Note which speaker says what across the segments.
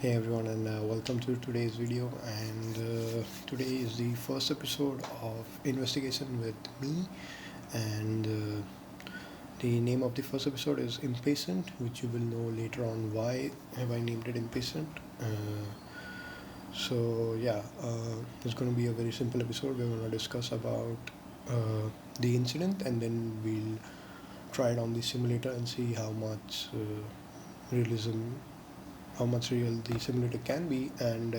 Speaker 1: Hey everyone, and welcome to today's video. And today is the first episode of investigation with me. And the name of the first episode is Impatient, which you will know later on why have I named it Impatient. It's going to be a very simple episode. We're going to discuss about the incident, and then we'll try it on the simulator and see realism, how much real the simulator can be, and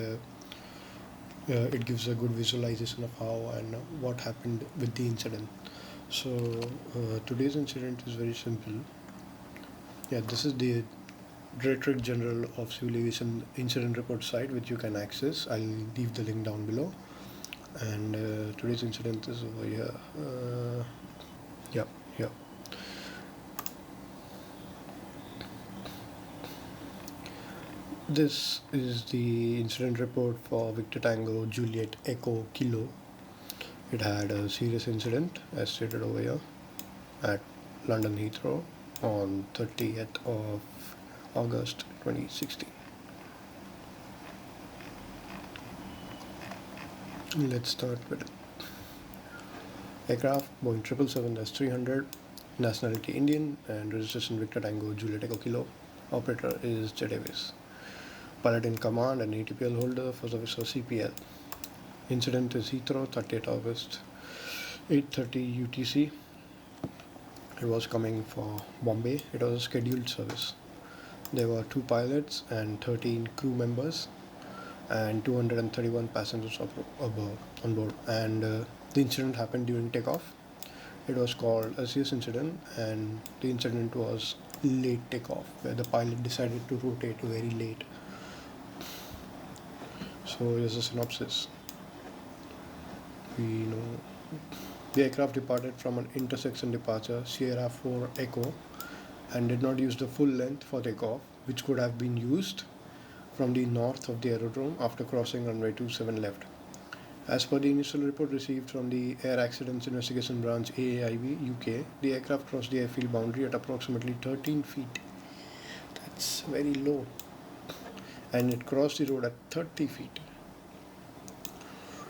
Speaker 1: it gives a good visualization of how and what happened with the incident. So today's incident is very simple. Yeah, this is the Directorate General of Civil Aviation Incident Report site, which you can access. I'll leave the link down below. And today's incident is over here. Yeah, yeah. This is the incident report for Victor Tango Juliet Echo Kilo. It had a serious incident, as stated over here, at London Heathrow on 30th of August 2016. Let's start with it. Aircraft Boeing 777-300, nationality Indian, and registration Victor Tango Juliet Echo Kilo. Operator is Jet Airways. Pilot in command and ATPL holder, first officer CPL. Incident is Heathrow, 30th August, 8:30 UTC. It was coming for Bombay. It was a scheduled service. There were 2 pilots and 13 crew members and 231 passengers on board. And the incident happened during takeoff. It was called a serious incident, and the incident was late takeoff, where the pilot decided to rotate very late. So here's a synopsis. We know the aircraft departed from an intersection departure, Sierra 4 Echo, and did not use the full length for takeoff, which could have been used from the north of the aerodrome after crossing runway 27 left. As per the initial report received from the Air Accidents Investigation Branch AAIB UK, the aircraft crossed the airfield boundary at approximately 13 feet. That's very low. And it crossed the road at 30 feet.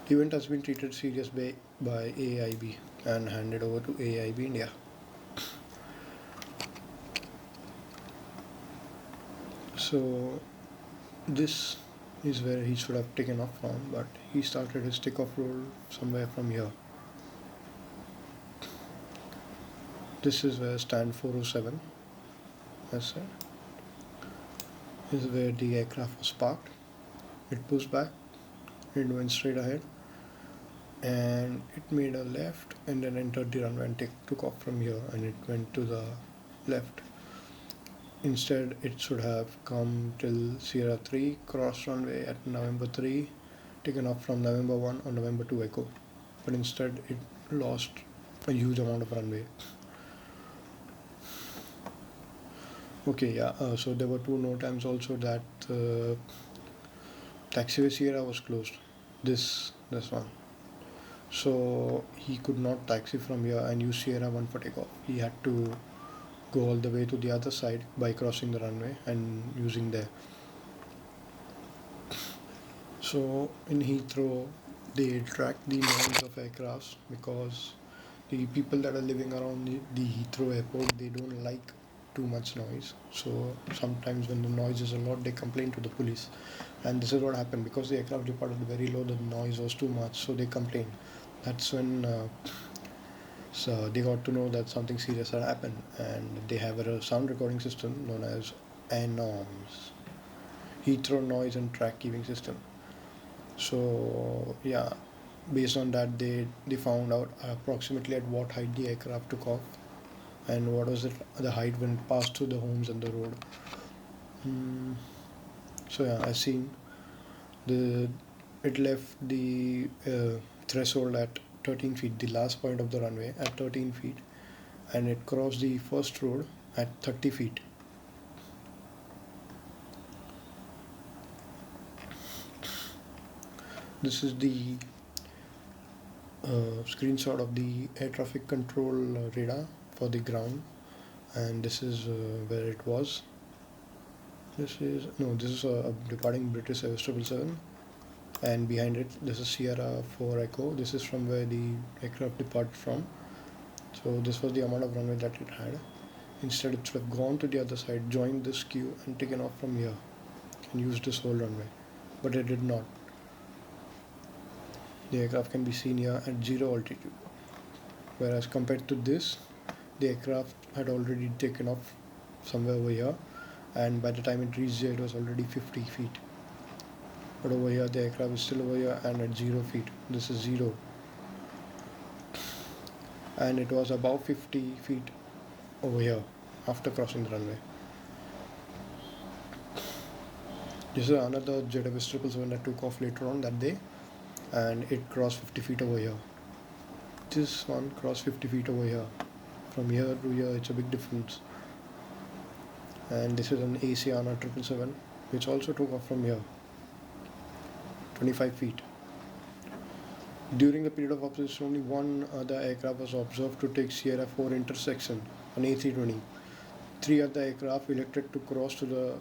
Speaker 1: The event has been treated serious by AAIB and handed over to AAIB India. So this is where he should have taken off from, but he started his takeoff roll somewhere from here. This is where stand 407, as said. This is where the aircraft was parked. It pushed back, it went straight ahead, and it made a left and then entered the runway and took off from here, and it went to the left. Instead, it should have come till Sierra 3, crossed runway at November 3, taken off from November 1 or November 2 Echo. But instead, it lost a huge amount of runway. Okay, yeah, so there were 2 no times also that taxiway Sierra was closed. This one. So he could not taxi from here and use Sierra 1 for takeoff. He had to go all the way to the other side by crossing the runway and using there. So in Heathrow, they track the noise of aircrafts because the people that are living around the Heathrow airport, they don't like too much noise. So sometimes when the noise is a lot, they complain to the police. And this is what happened. Because the aircraft departed very low, the noise was too much, so they complained. That's when so they got to know that something serious had happened, and they have a sound recording system known as NOMS, Heathrow Noise and Track Keeping System. So yeah, based on that, they found out approximately at what height the aircraft took off, and what was the height when it passed through the homes and the road. So yeah, I seen it left the threshold at 13 feet, the last point of the runway at 13 feet, and it crossed the first road at 30 feet. This is the screenshot of the air traffic control radar for the ground, and this is where it was. This is a departing British Air 777, and behind it this is Sierra 4 Echo. This is from where the aircraft departed from. So this was the amount of runway that it had. Instead, it should have gone to the other side, joined this queue, and taken off from here and used this whole runway. But it did not. The aircraft can be seen here at 0 altitude. Whereas compared to this, the aircraft had already taken off somewhere over here, and by the time it reached here, it was already 50 feet. But over here, the aircraft is still over here and at 0 feet. This is 0. And it was above 50 feet over here after crossing the runway. This is another JWS 777 that took off later on that day, and it crossed 50 feet over here. This one crossed 50 feet over here. From here to here, it's a big difference. And this is an Asiana 777, which also took off from here, 25 feet. During the period of observation, only one other aircraft was observed to take Sierra 4 intersection, an A320. 3 other aircraft elected to cross to the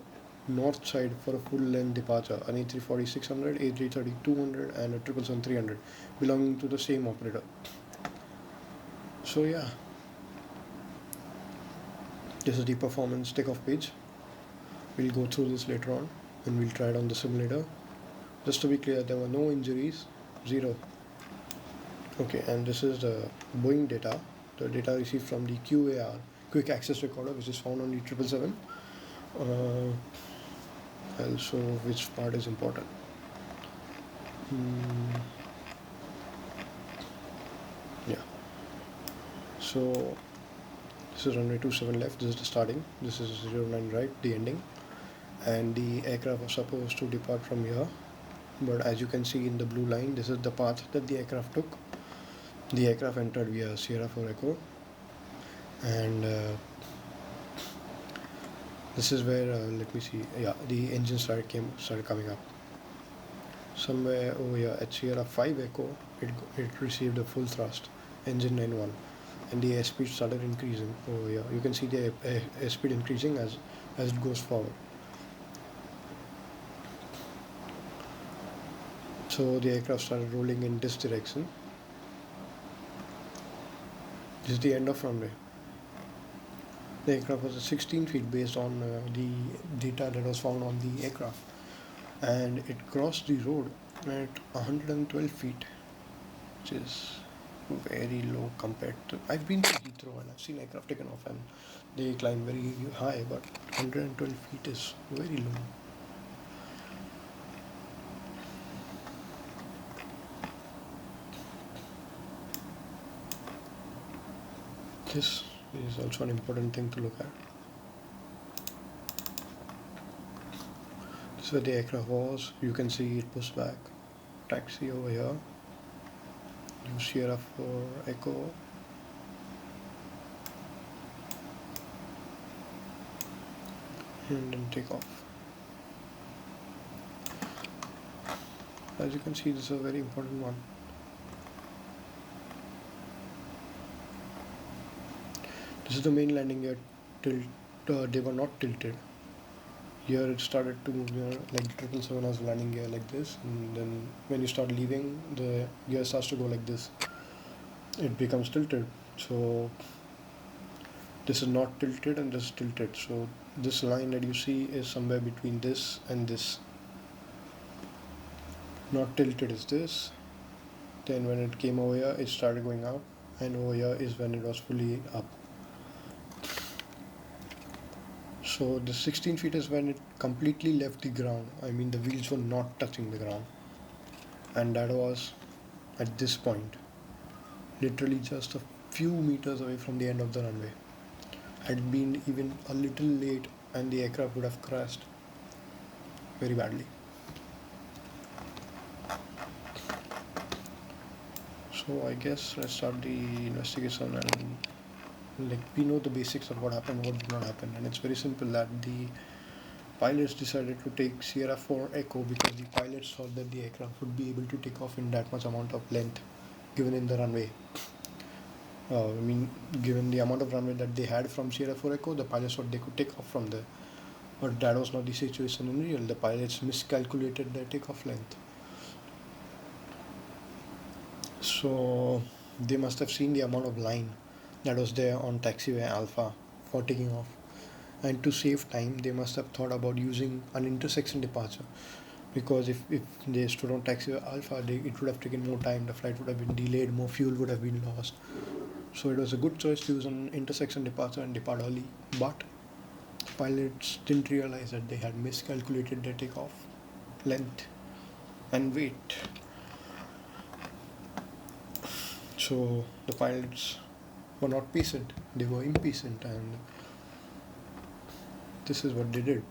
Speaker 1: north side for a full-length departure, an A340-600, A330-200 and a 777-300, belonging to the same operator. So yeah, this is the performance takeoff page. We'll go through this later on and we'll try it on the simulator. Just to be clear, there were no injuries, 0. Okay, and this is the Boeing data, the data received from the QAR, Quick Access Recorder, which is found on the 777. I'll show which part is important. Yeah. So this is runway 27 left, this is the starting, this is 09 right, the ending, and the aircraft was supposed to depart from here, but as you can see in the blue line, this is the path that the aircraft took. The aircraft entered via Sierra 4 Echo, and this is where let me see, yeah, the engine started coming up. Somewhere over here at Sierra 5 Echo, it received a full thrust, engine 9-1, and the airspeed started increasing over here. You can see the airspeed increasing as it goes forward. So the aircraft started rolling in this direction. This is the end of runway. The aircraft was at 16 feet based on the data that was found on the aircraft, and it crossed the road at 112 feet, which is very low compared to. I've been to Heathrow and I've seen aircraft taken off and they climb very high, but 112 feet is very low. This is also an important thing to look at. This is where the aircraft was. You can see it pushed back. Taxi over here. Sierra 4 Echo. And then take off. As you can see, this is a very important one. This is the main landing gear. They were not tilted. Here it started to move, like 777 has landing gear like this, and then when you start leaving, the gear starts to go like this. It becomes tilted. So this is not tilted and this is tilted. So this line that you see is somewhere between this and this. Not tilted is this. Then when it came over here, it started going up, and over here is when it was fully up. So the 16 feet is when it completely left the ground. I mean, the wheels were not touching the ground. And that was at this point, literally just a few meters away from the end of the runway. Had it been even a little late, and the aircraft would have crashed very badly. So I guess let's start the investigation, and we know the basics of what happened, what did not happen, and it's very simple that the pilots decided to take Sierra 4 Echo because the pilots thought that the aircraft would be able to take off in that much amount of length given in the runway. Given the amount of runway that they had from Sierra 4 Echo, the pilots thought they could take off from there. But that was not the situation in real. The pilots miscalculated their takeoff length. So they must have seen the amount of line that was there on taxiway Alpha for taking off. And to save time, they must have thought about using an intersection departure, because if they stood on taxiway Alpha, it would have taken more time, the flight would have been delayed, more fuel would have been lost. So it was a good choice to use an intersection departure and depart early. But pilots didn't realize that they had miscalculated their takeoff length and weight. So the pilots were not patient, they were impatient, and this is what they did.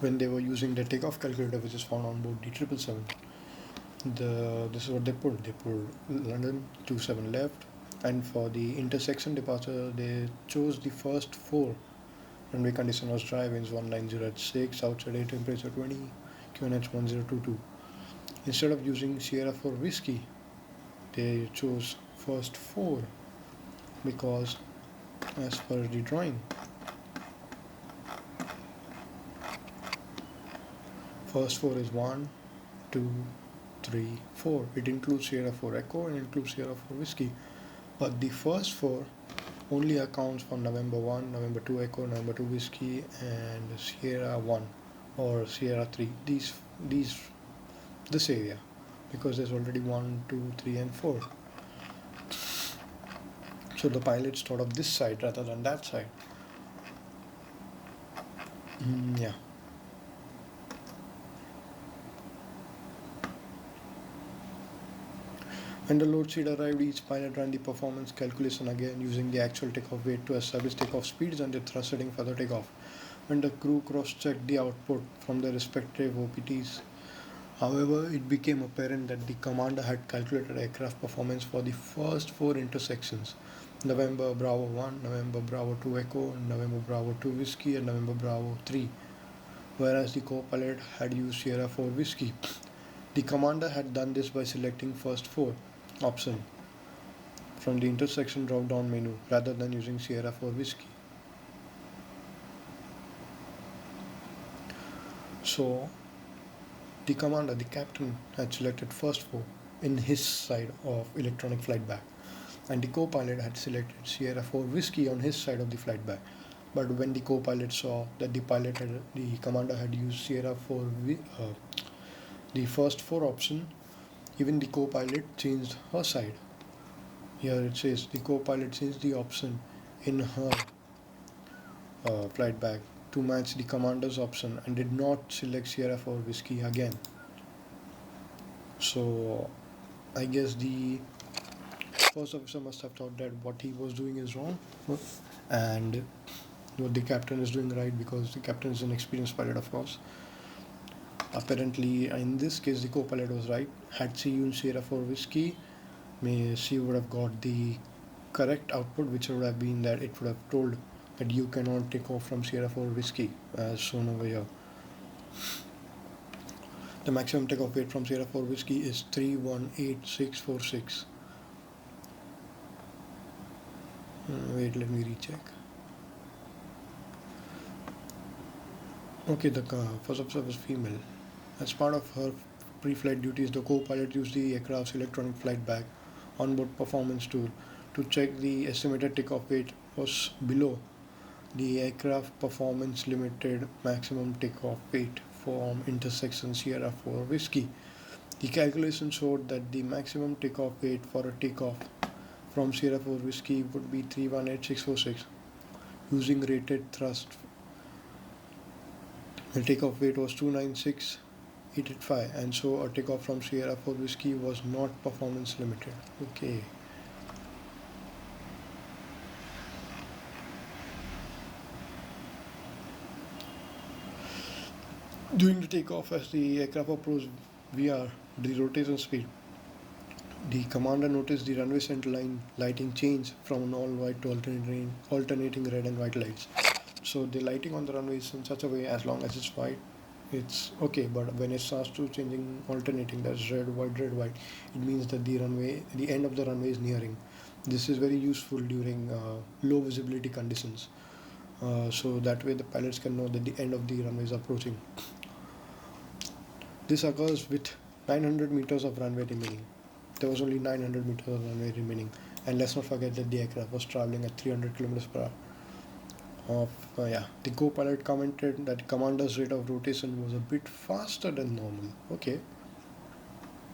Speaker 1: When they were using the takeoff calculator, which is found on board the 777, this is what they pulled. They pulled London 27 left, and for the intersection departure, they chose the first four. Runway condition was dry, winds 190 at 6, outside air temperature 20, QNH 1022. Instead of using Sierra for whiskey, they chose first four, because as per the drawing, first four is 1, 2, 3, 4. It includes Sierra for Echo and includes Sierra for whiskey. But the first four only accounts for November 1, November 2 Echo, November 2 whiskey, and Sierra 1 or Sierra 3. This area, because there's already 1, 2, 3, and 4. So the pilots thought of this side rather than that side. Yeah. When the load sheet arrived, each pilot ran the performance calculation again using the actual takeoff weight to establish takeoff speeds and the thrust setting for the takeoff. When the crew cross-checked the output from their respective OPTs, however, it became apparent that the commander had calculated aircraft performance for the first four intersections: November Bravo 1, November Bravo 2 Echo, November Bravo 2 Whiskey, and November Bravo 3, whereas the co-pilot had used Sierra 4 Whiskey. The commander had done this by selecting first four option from the intersection drop-down menu rather than using Sierra 4 Whiskey. So the commander, the captain, had selected first four in his side of electronic flight bag, and the co-pilot had selected Sierra 4 Whiskey on his side of the flight bag. But when the co-pilot saw that the commander had used Sierra 4, the first four option, even the co-pilot changed her side. Here it says the co-pilot changed the option in her flight bag to match the commander's option and did not select Sierra 4 Whiskey again. So I guess the first officer must have thought that what he was doing is wrong, and what the captain is doing right, because the captain is an experienced pilot, of course. Apparently, in this case, the co-pilot was right. Had she used Sierra 4 Whiskey, she would have got the correct output, which would have been that it would have told that you cannot take off from Sierra 4 Whiskey, as shown over here. The maximum takeoff weight from Sierra 4 Whiskey is 318646. Wait, let me recheck. Okay, the first officer was female. As part of her pre-flight duties, the co-pilot used the aircraft's electronic flight bag onboard performance tool to check the estimated takeoff weight was below the aircraft performance limited maximum takeoff weight from intersection Sierra 4 Whiskey. The calculation showed that the maximum takeoff weight for a takeoff from Sierra 4 Whiskey would be 318646 using rated thrust. The takeoff weight was 296885, and so a takeoff from Sierra 4 Whiskey was not performance limited. Okay. During the takeoff, as the aircraft approached VR, the rotation speed, the commander noticed the runway center line lighting change from an all white to alternating red and white lights. So the lighting on the runway is in such a way, as long as it's white, it's okay. But when it starts to alternating, that's red, white, it means that the end of the runway is nearing. This is very useful during low visibility conditions. So that way the pilots can know that the end of the runway is approaching. This occurs with 900 meters of runway remaining. There was only 900 meters of runway remaining, and let's not forget that the aircraft was traveling at 300 kilometers per hour. The co-pilot commented that commander's rate of rotation was a bit faster than normal. Okay.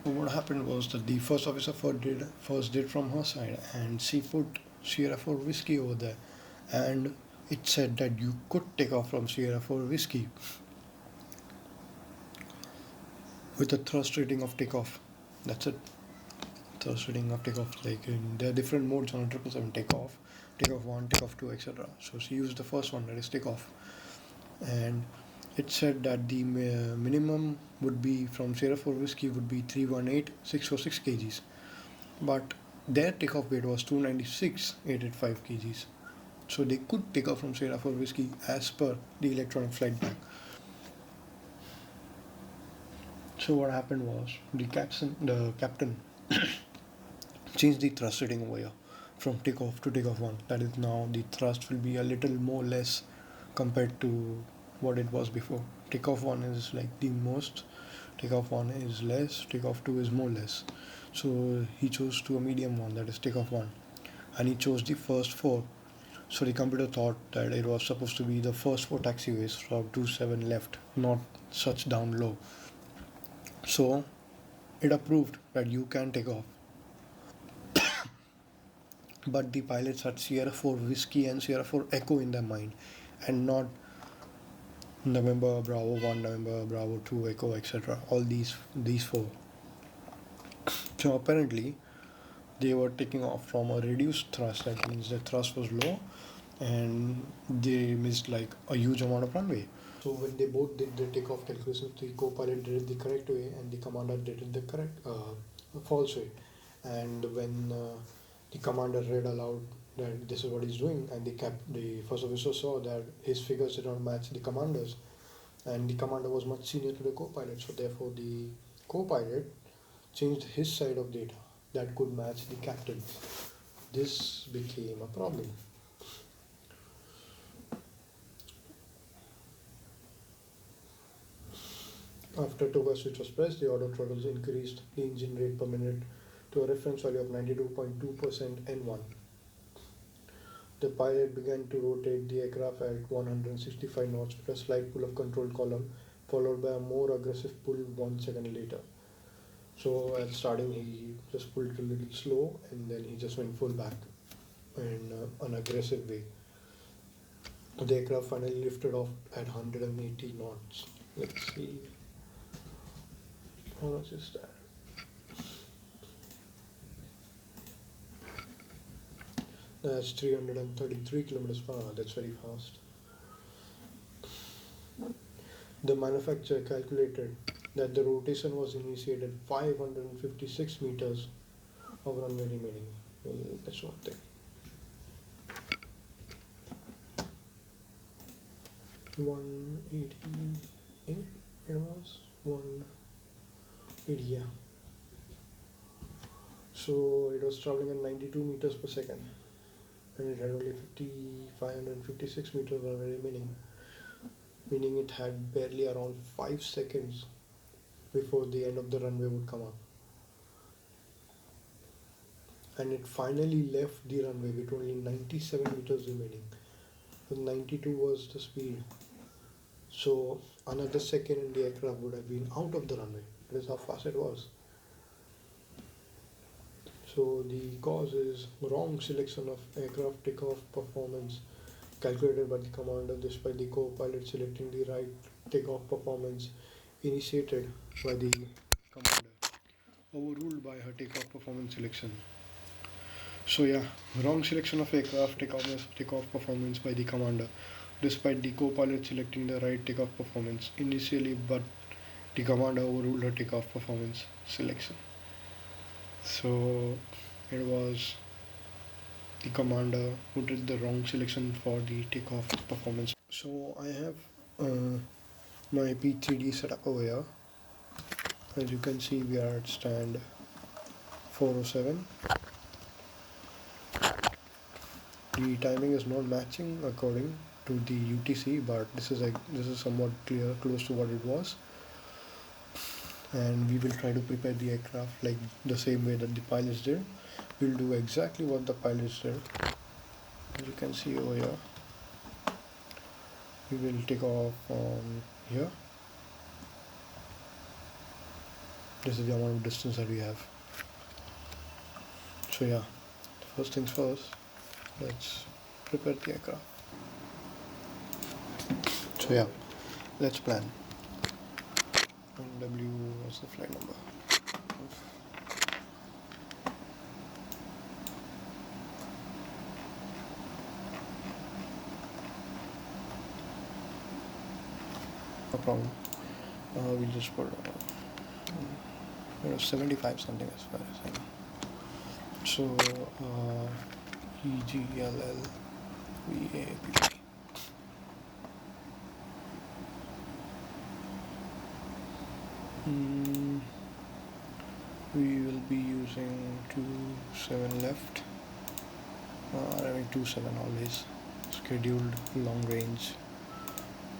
Speaker 1: So what happened was that the first officer first did from her side, and she put Sierra 4 whiskey over there, and it said that you could take off from Sierra 4 whiskey with a thrust rating of takeoff. That's it. Thrust rating of takeoff. There are different modes on a 777 takeoff, takeoff 1, takeoff 2, etc. So she used the first one, that is takeoff, and it said that the minimum would be from Sierra 4 whiskey would be 318,646 kgs, but their takeoff weight was 296,885 kgs. So they could take off from Sierra 4 whiskey as per the electronic flight bag. So what happened was the captain changed the thrust rating over here from takeoff to takeoff 1. That is, now the thrust will be a little more less compared to what it was before. Takeoff 1 is like the most, takeoff 1 is less, takeoff 2 is more less. So he chose to a medium one, that is takeoff 1, and he chose the first 4. So the computer thought that it was supposed to be the first 4 taxiways from 27 left, not such down low. So it approved that you can take off. But the pilots had Sierra 4 Whiskey and Sierra 4 Echo in their mind, and not November Bravo 1, November Bravo 2, Echo, etc. All these 4. So apparently they were taking off from a reduced thrust. That means the thrust was low, and they missed like a huge amount of runway. So when they both did the takeoff calculations, the co-pilot did it the correct way, and the commander did it the correct false way. And when the commander read aloud that this is what he's doing, and the first officer saw that his figures did not match the commander's, and the commander was much senior to the co-pilot, so therefore the co-pilot changed his side of data that could match the captain's. This became a problem. After toga switch was pressed, the auto throttles increased the engine rate per minute to a reference value of 92.2% N1. The pilot began to rotate the aircraft at 165 knots with a slight pull of control column, followed by a more aggressive pull 1 second later. So at starting he just pulled it a little slow, and then he just went full back in an aggressive way. The aircraft finally lifted off at 180 knots. Let's see. How much is that? That's 333 kilometers per hour. That's very fast. The manufacturer calculated that the rotation was initiated 556 meters of runway remaining. Well, that's one thing. 188 it was 180, yeah. So it was traveling at 92 meters per second, and it had only 556 meters of runway remaining, meaning it had barely around 5 seconds before the end of the runway would come up. And it finally left the runway with only 97 meters remaining. The 92 was the speed. So another second and the aircraft would have been out of the runway. That is how fast it was. So the cause is wrong selection of aircraft takeoff performance calculated by the commander, despite the co-pilot selecting the right takeoff performance initiated by the commander, overruled by her takeoff performance selection. So yeah, wrong selection of aircraft takeoff performance by the commander, despite the co-pilot selecting the right takeoff performance initially, but the commander overruled her takeoff performance selection. So it was the commander who did the wrong selection for the takeoff performance. So I have my P3D setup over here. As you can see, we are at stand 407. The timing is not matching according to the UTC, but this is somewhat clear, close to what it was. And we will try to prepare the aircraft like the same way that the pilots did. We'll do exactly what the pilots did. As you can see over here, we will take off from here. This is the amount of distance that we have. So yeah, first things first, let's prepare the aircraft. So yeah, let's plan. W, what's the flight number? No problem. We'll just put 75 something as far as I know. So EGLL VAP. We will be using 27 left. I mean 27 always. Scheduled long range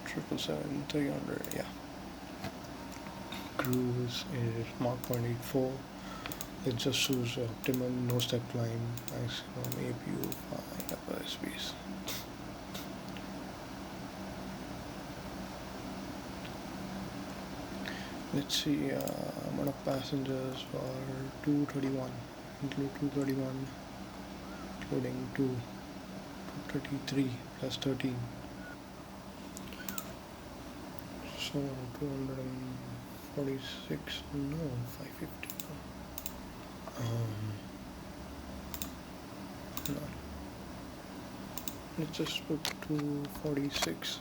Speaker 1: 777 300. Yeah. Cruise is Mach 0.84. Let's just choose optimum no step climb, maximum APU, fine, upper airspace. Let's see, amount of passengers for 231, include 231, including 233 plus 13. So 246, no, 550. No. Let's just put 246.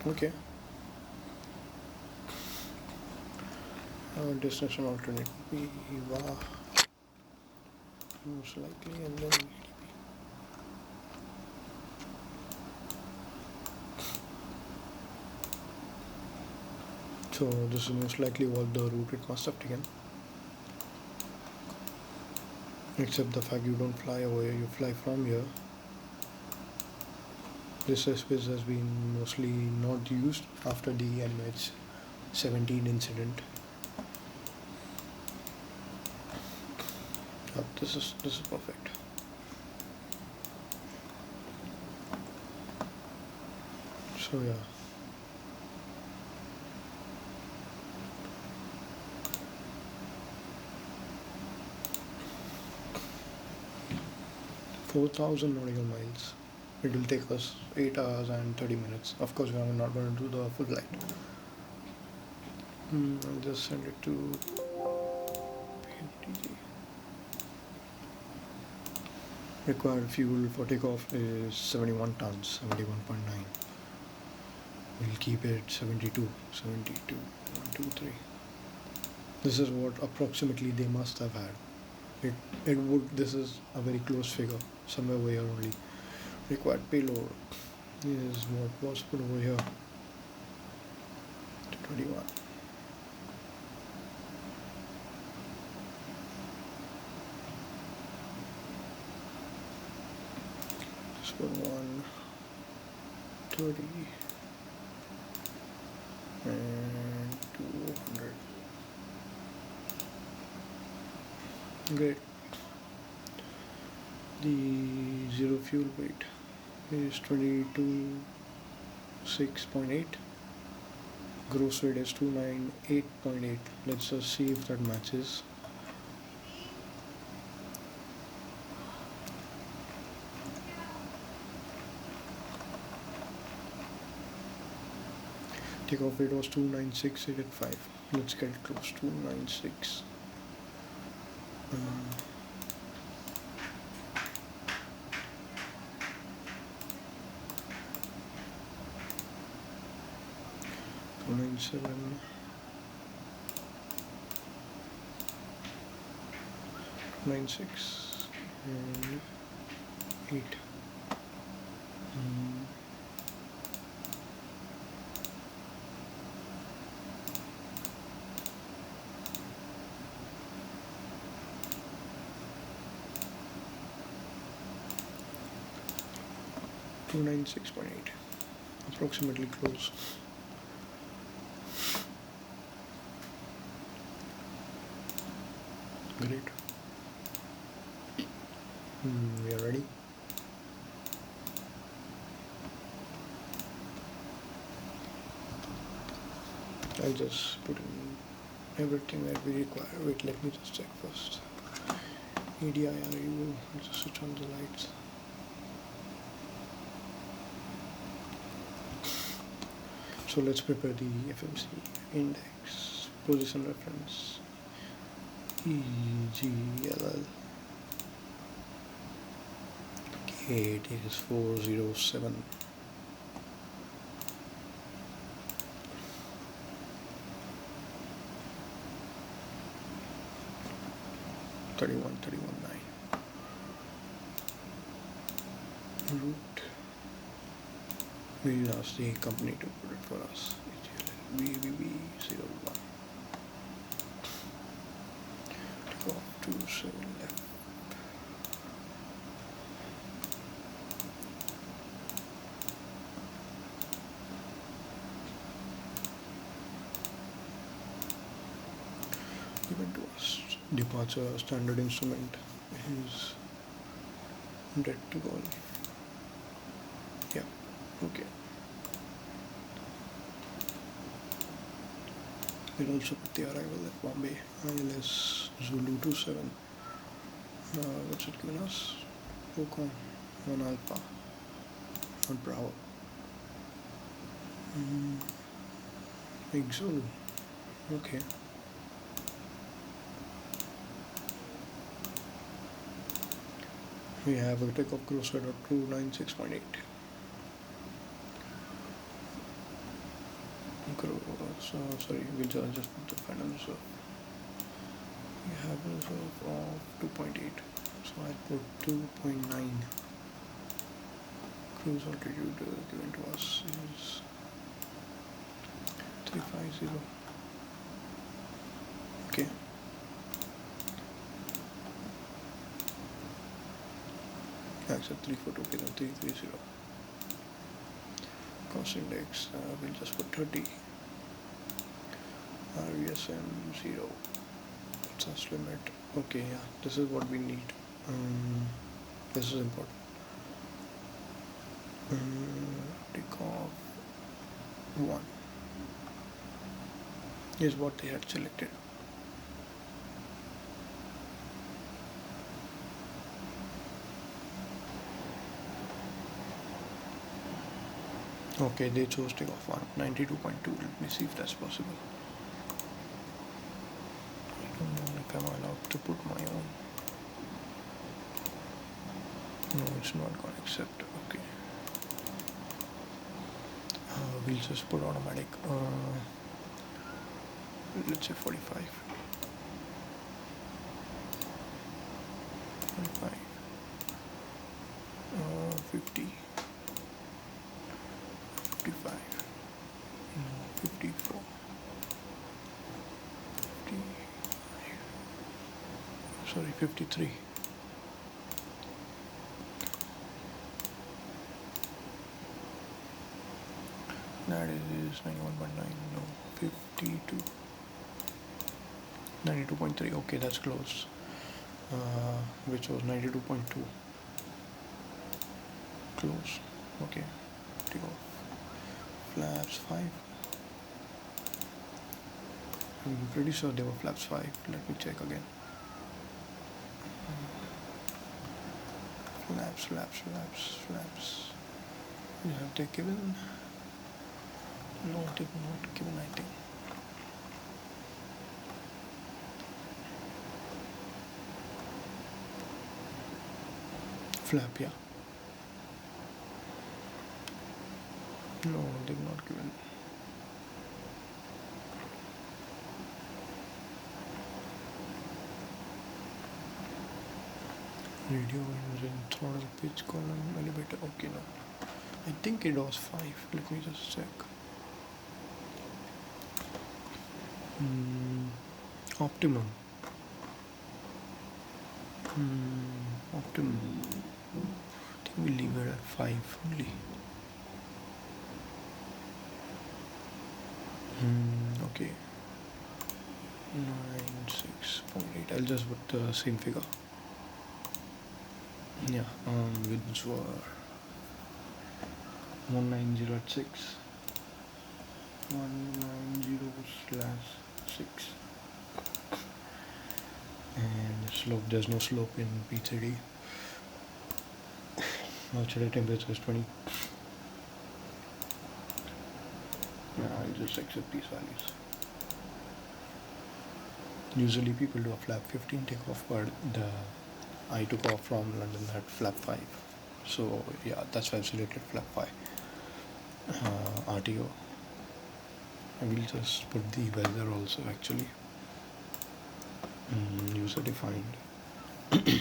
Speaker 1: Okay. Destination alternate Viva most likely, and then VDP. So this is most likely what the route it must have taken, except the fact you don't fly over here, you fly from here. This airspace has been mostly not used after the MH17 incident. But this is perfect. So yeah. $4,000 nautical miles. It will take us 8 hours and 30 minutes. Of course, we are not going to do the full flight. I'll just send it to PNTG. Required fuel for takeoff is 71 tons, 71.9. We'll keep it 72, 1, 2, 3. This is what approximately they must have had. It would. This is a very close figure, somewhere over here only. Required payload is what was put over here. 21. Just put 130 and 200. Great. The zero fuel weight is 22.6.8. Gross weight is 298.8. Let's just see if that matches. Takeoff weight was 296.85. Let's get close. 296. 297. 96 and 8. 296.8, approximately close. Great. We are ready. I'll just put in everything that we require. Wait, let me just check first. ADIRU, I'll just switch on the lights. So let's prepare the FMC index, position reference, EGLL. Okay, it is 407. Thirty-one, 9. Root. We'll ask the company to put it for us. BBB01. Take off 27 left. Given to us. Departure standard instrument is dead to go. Yeah, okay. We'll also put the arrival at Bombay, ILS Zulu 27. What's it given us? Ocon 1 Alpha, not Bravo. Big Zulu, okay. We have a takeoff cruise radar 296.8. Sorry, we'll just put the final reserve. We have a reserve of 2.8, so I put 2.9. Cruise altitude given to us is 350. Okay. Accept 342, okay, then 330. Cost index, we'll just put 30. RVSM 0. Thrust limit. Okay, yeah, this is what we need. This is important. Takeoff 1 is what they had selected. Okay, they chose takeoff 1, 92.2. Let me see if that's possible. I don't know if I'm allowed to put my own. No, it's not going to accept. Okay. We'll just put automatic. Let's say 45. 45. 50. 55. 54. 55. Sorry, 53. That is 91.9. No, 52. 92.3. Okay, that's close. Which was 92.2. Close. Okay. Take off. Flaps 5. I'm pretty sure they were flaps 5. Let me check again. Flaps. Have they given? No, they were not given, I think. Flap, yeah. No, they've not given. Radio engine, throttle, pitch column, elevator. Okay, no. I think it was 5. Let me just check. Optimum. Optimum. I think we leave it at 5 only. Okay. 96.8. I'll just put the same figure. Yeah. Which were 190 slash 6. And the slope, there's no slope in P3D. Natural temperature is 20. Yeah, I'll just accept these values. Usually people do a flap 15 takeoff, but I took off from London at flap 5. So yeah, that's why I've selected flap 5. RTO. I will just put the weather also actually. User defined. I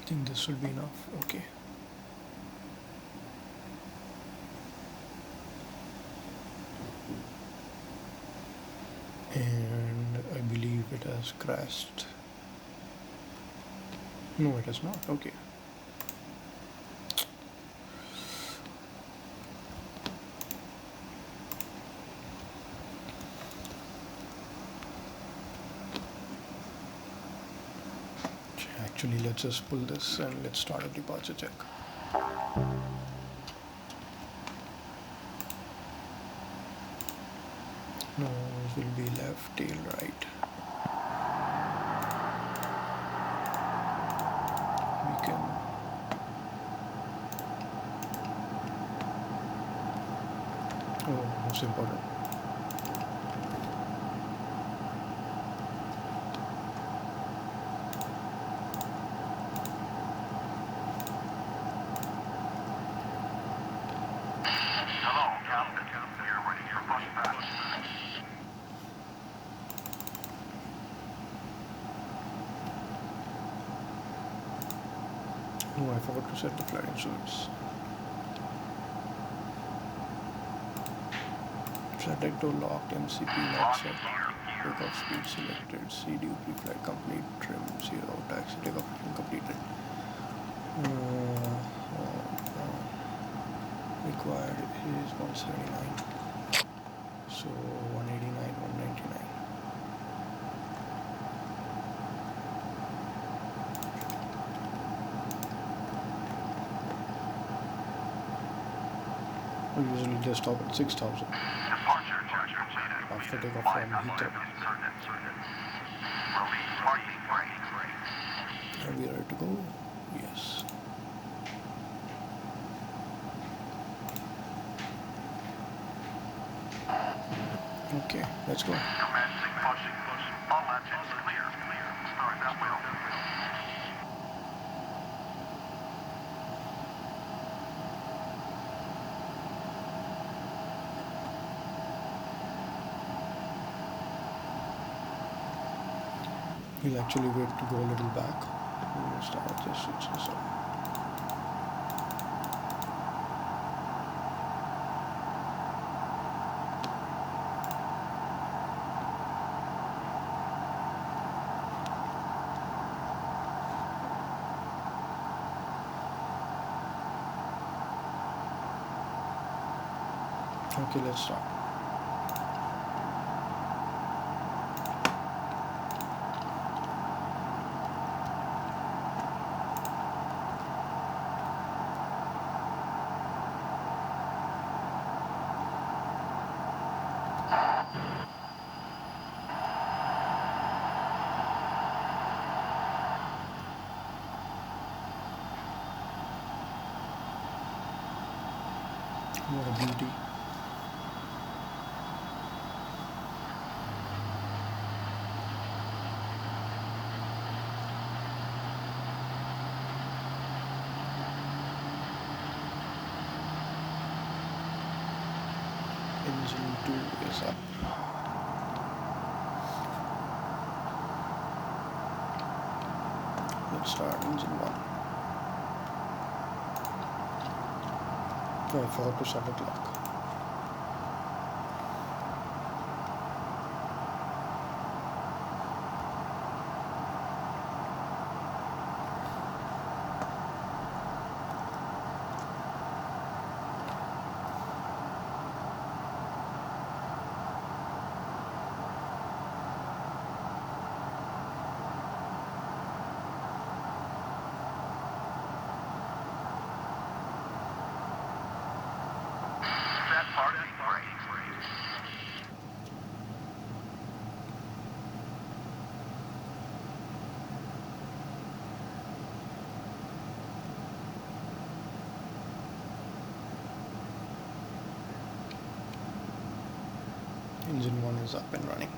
Speaker 1: think this should be enough. Okay. And I believe it has crashed. No, it has not. Okay. Actually, let's just pull this and let's start a departure check. Nose will be left, tail right. We can most important. Oh, I forgot to set the flight insurance. Trajectory locked, MCP not set. Takeoff speed selected. CDU pre-flight complete. Trim 0. Taxi takeoff completed. Required is 179. So 189, 199. We usually just stop at 6,000. After takeoff from Heathrow. Are we ready to go? Yes. Okay, let's go. We'll actually wait to go a little back. We'll start just switch this up. Okay, let's start. What a beauty. Engine 2 is up. Let's start engine 1. Oh, I forgot to start the clock. engine 1 is up and running.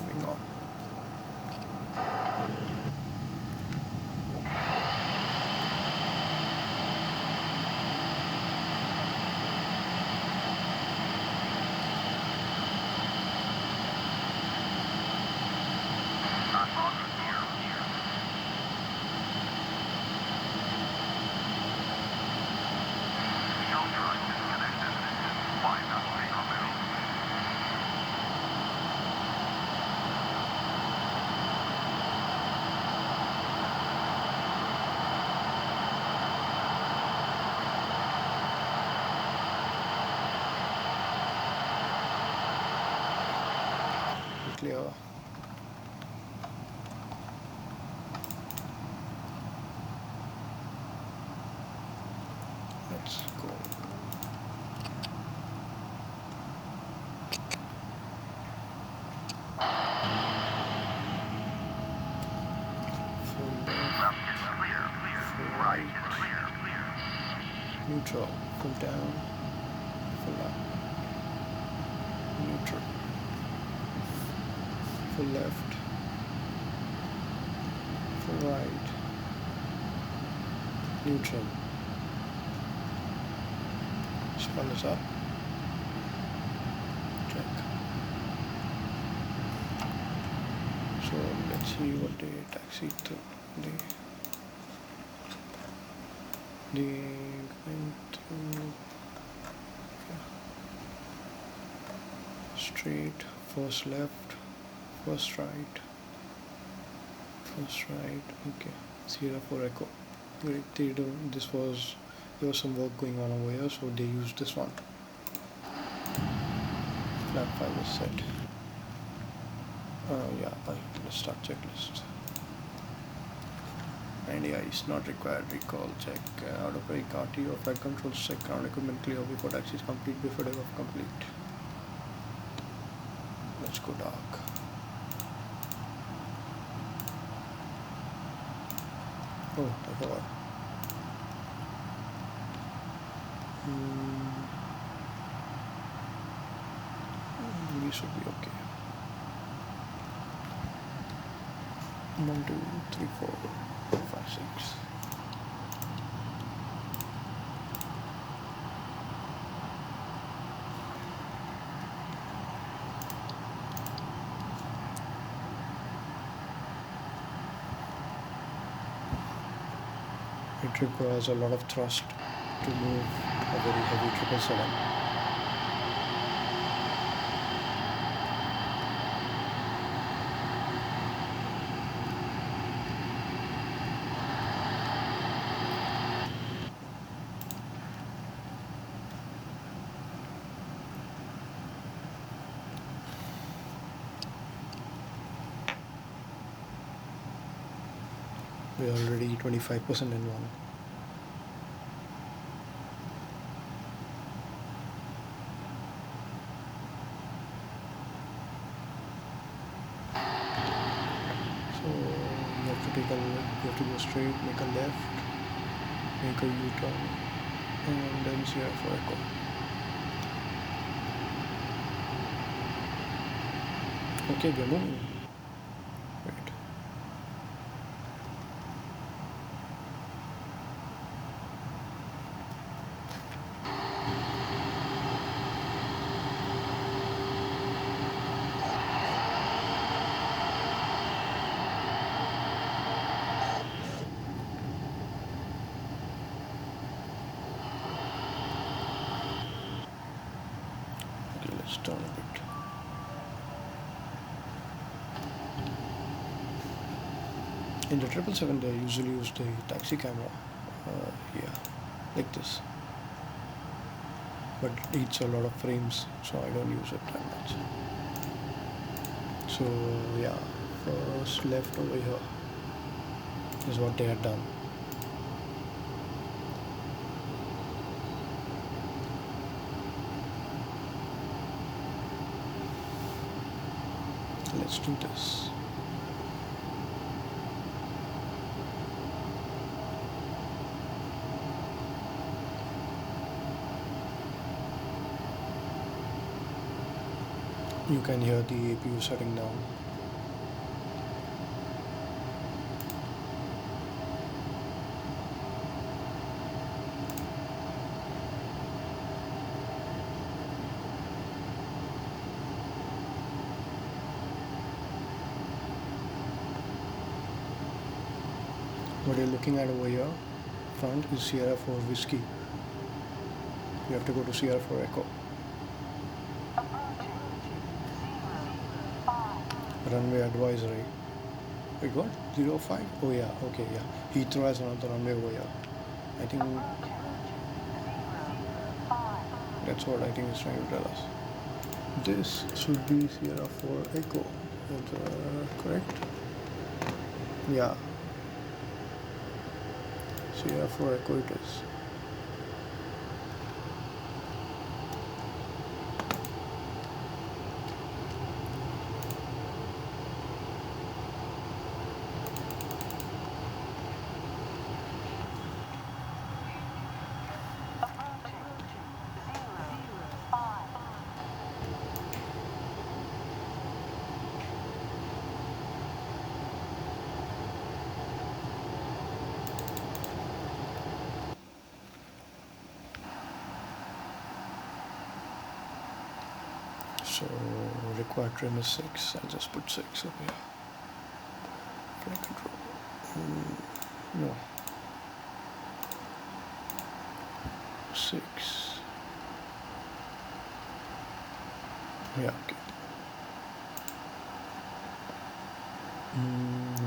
Speaker 1: Moving on. Clear. Let's go. Full right, neutral, full down, full up, neutral, full left, full right, neutral. Spun this up. Check. So let's see what they taxi through. They went through straight, first left, first right, okay. Sierra for echo. Great, there was some work going on over here, so they used this one. Flat 5 is set. Yeah, let's start checklist. And yeah, it's not required. Recall, check, auto brake, RTO, flight controls, check, ground equipment clear before taxi is complete, before take off complete. Let's go dark. Oh, I forgot. We should be okay. 1, 2, 3, 4, 5, 6. It requires a lot of thrust to move a very heavy 777. We're already 25% in one. So you have to go straight, make a left, make a U-turn, and then Sierra for echo. Okay, we're moving. Wait. Okay, let's turn a bit. In the 777, they usually use the taxi camera, yeah, like this. But it eats a lot of frames, so I don't use it that much. So yeah, first left over here is what they had done. Let's do this. You can hear the APU shutting down. What you're looking at over here, front is Sierra 4 Whiskey. You have to go to Sierra 4 Echo. Runway advisory. Wait, what? 05? Oh yeah, okay, yeah. Heathrow has another runway over here. I think that's what I think it's trying to tell us. This should be Sierra 4 Echo. Is correct? Yeah. Sierra 4 Echo it is. So required trim is 6. I'll just put 6 up here. Flight control. No. 6. Yeah, okay.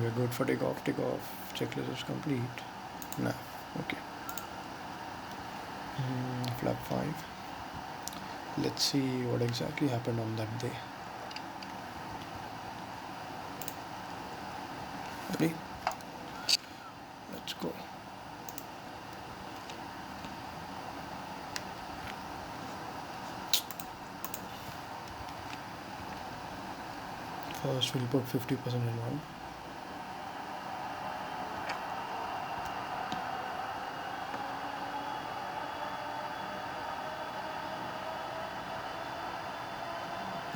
Speaker 1: We're good for takeoff. Takeoff checklist is complete. Nah, okay. Flap 5. Let's see what exactly happened on that day. Ready? Let's go. First we'll put 50% in one.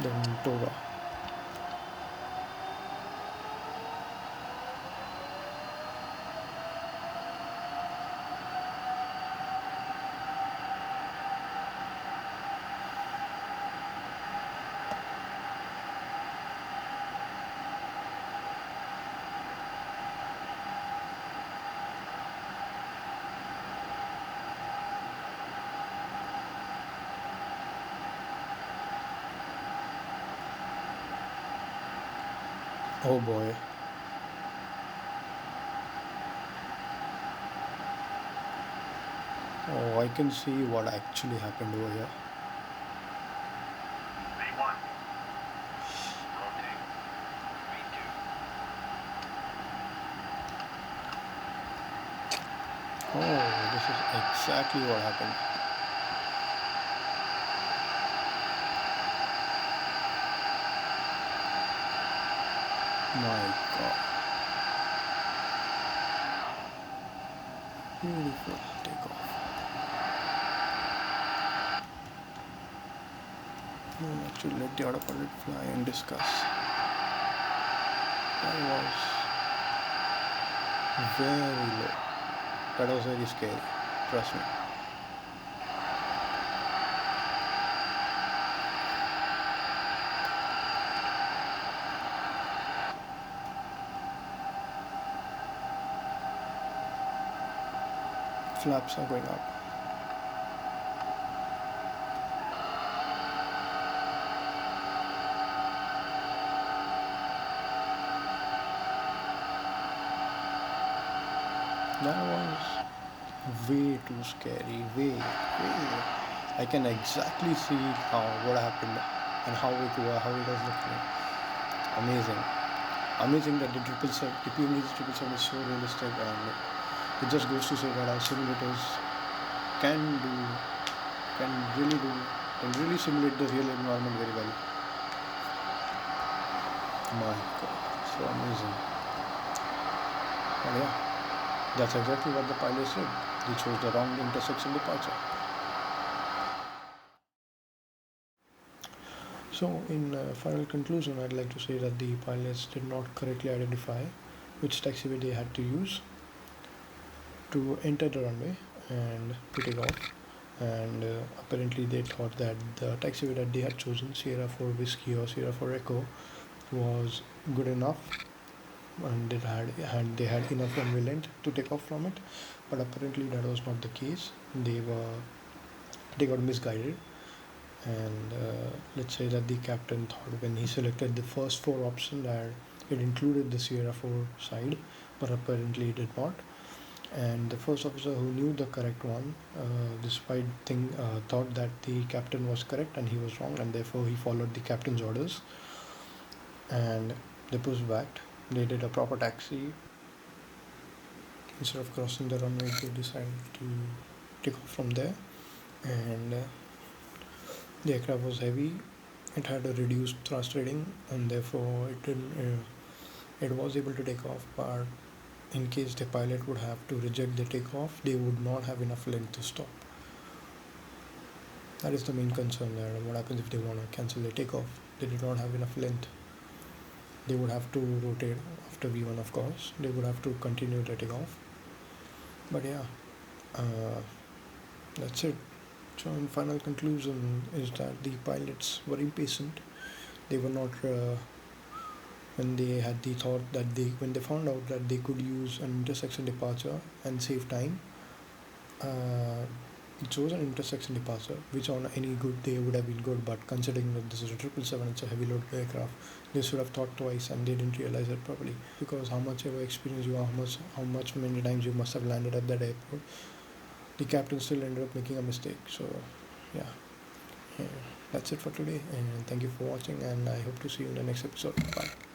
Speaker 1: Then Toga. Oh boy. Oh, I can see what actually happened over here.
Speaker 2: V1. Rotate. V2.
Speaker 1: Oh, this is exactly what happened. My God. Beautiful takeoff. Actually, let the autopilot fly and discuss. That was very low. That was very scary. Trust me. Flaps are going up. That was way too scary. Way. I can exactly see what happened and how it was looking. Amazing. Amazing that the 777, the PMD's 777 is so realistic, and it just goes to say that our simulators can do, can really do, can really simulate the real environment very well. My God, so amazing. And yeah, that's exactly what the pilots did. They chose the wrong intersection departure. So, in final conclusion, I'd like to say that the pilots did not correctly identify which taxiway they had to use to enter the runway and to take off. And apparently, they thought that the taxiway that they had chosen, Sierra for Whiskey or Sierra for Echo, was good enough, and they had enough runway length to take off from it. But apparently, that was not the case. They got misguided, and let's say that the captain thought when he selected the first four options that it included the Sierra 4 side, but apparently it did not. And the first officer who knew the correct one, despite thought that the captain was correct and he was wrong, and therefore he followed the captain's orders, and they pushed back. They did a proper taxi. Instead of crossing the runway, they decided to take off from there, and the aircraft was heavy. It had a reduced thrust rating, and therefore it didn't. It was able to take off, but in case the pilot would have to reject the takeoff, they would not have enough length to stop. That is the main concern there. What happens if they want to cancel the takeoff? They did not have enough length. They would have to rotate after V1, of course. They would have to continue the takeoff. But yeah, that's it. So, in final conclusion, is that the pilots were impatient. They were not when they had the thought that when they found out that they could use an intersection departure and save time. It chose an intersection departure, which on any good day would have been good, but considering that this is a 777, it's a heavy load aircraft, they should have thought twice and they didn't realize it properly. Because how much ever experience you are, how much many times you must have landed at that airport, the captain still ended up making a mistake. So, yeah, yeah, that's it for today, and thank you for watching, and I hope to see you in the next episode. Bye.